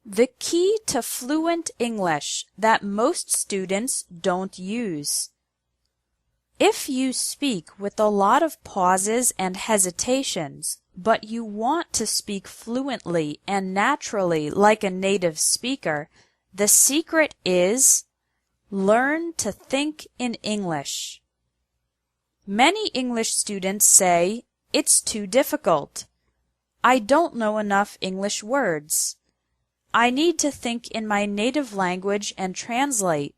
The key to fluent English that most students don't use. If you speak with a lot of pauses and hesitations, but you want to speak fluently and naturally like a native speaker, the secret is learn to think in English. Many English students say, "It's too difficult. I don't know enough English words. I need to think in my native language and translate."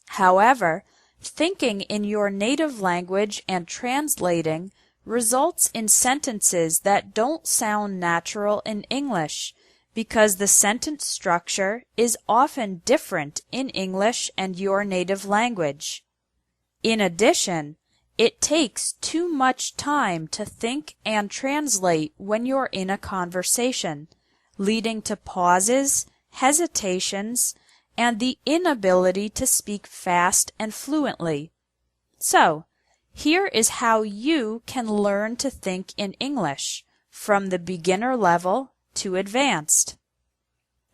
However, thinking in your native language and translating results in sentences that don't sound natural in English because the sentence structure is often different in English and your native language. In addition, it takes too much time to think and translate when you're in a conversation, leading to pauses, hesitations, and the inability to speak fast and fluently. So, here is how you can learn to think in English from the beginner level to advanced.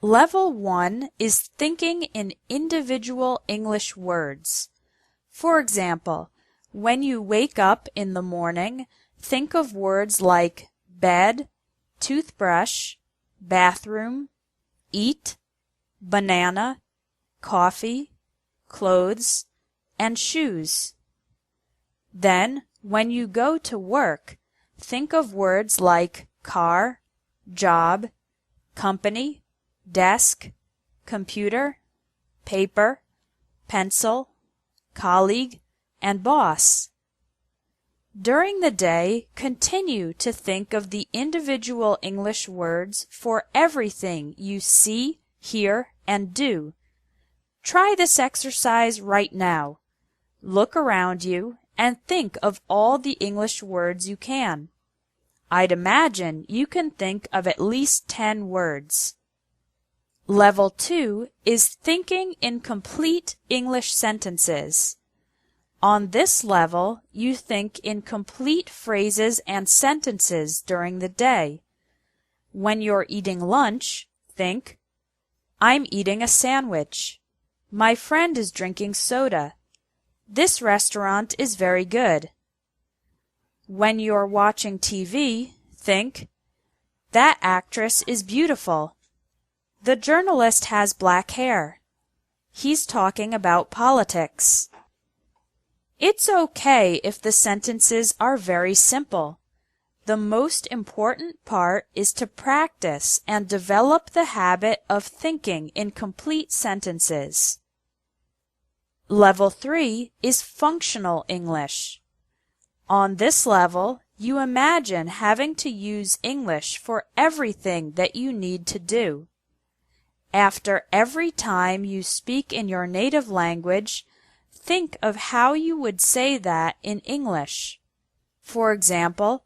Level 1 is thinking in individual English words. For example, when you wake up in the morning, think of words like bed, toothbrush, bathroom, eat, banana, coffee, clothes, and shoes. Then, when you go to work, think of words like car, job, company, desk, computer, paper, pencil, colleague, and boss. During the day, continue to think of the individual English words for everything you see, hear, and do. Try this exercise right now. Look around you and think of all the English words you can. I'd imagine you can think of at least 10 words. Level 2 is thinking in complete English sentences. On this level, you think in complete phrases and sentences during the day. When you're eating lunch, think, "I'm eating a sandwich. My friend is drinking soda. This restaurant is very good." When you're watching TV, think, "That actress is beautiful. The journalist has black hair. He's talking about politics." It's okay if the sentences are very simple. The most important part is to practice and develop the habit of thinking in complete sentences. Level 3 is functional English. On this level, you imagine having to use English for everything that you need to do. After every time you speak in your native language, think of how you would say that in English. For example,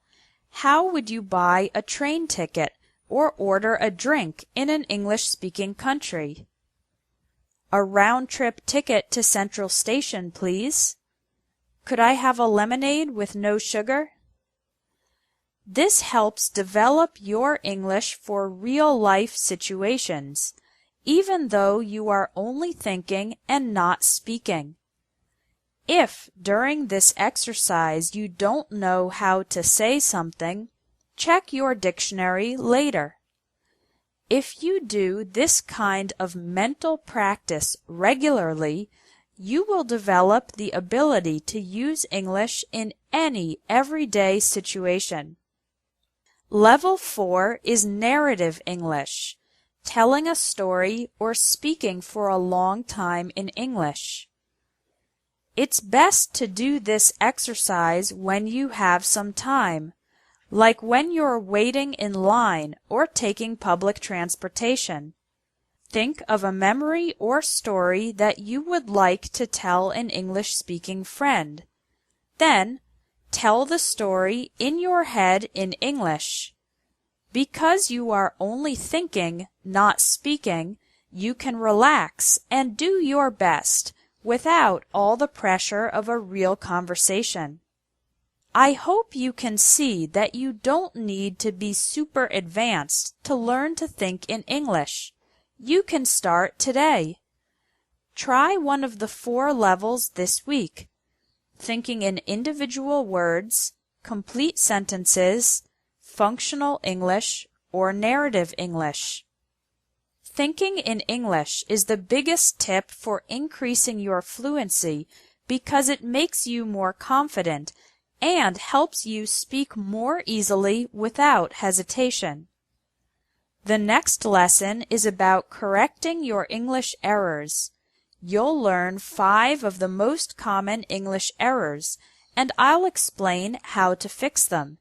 how would you buy a train ticket or order a drink in an English-speaking country? "A round-trip ticket to Central Station, please. Could I have a lemonade with no sugar?" This helps develop your English for real-life situations, even though you are only thinking and not speaking. If during this exercise you don't know how to say something, check your dictionary later. If you do this kind of mental practice regularly, you will develop the ability to use English in any everyday situation. Level 4 is narrative English, telling a story or speaking for a long time in English. It's best to do this exercise when you have some time, like when you're waiting in line or taking public transportation. Think of a memory or story that you would like to tell an English-speaking friend. Then, tell the story in your head in English. Because you are only thinking, not speaking, you can relax and do your best without all the pressure of a real conversation. I hope you can see that you don't need to be super advanced to learn to think in English. You can start today. Try one of the 4 levels this week: thinking in individual words, complete sentences, functional English, or narrative English. Thinking in English is the biggest tip for increasing your fluency because it makes you more confident and helps you speak more easily without hesitation. The next lesson is about correcting your English errors. You'll learn 5 of the most common English errors, and I'll explain how to fix them.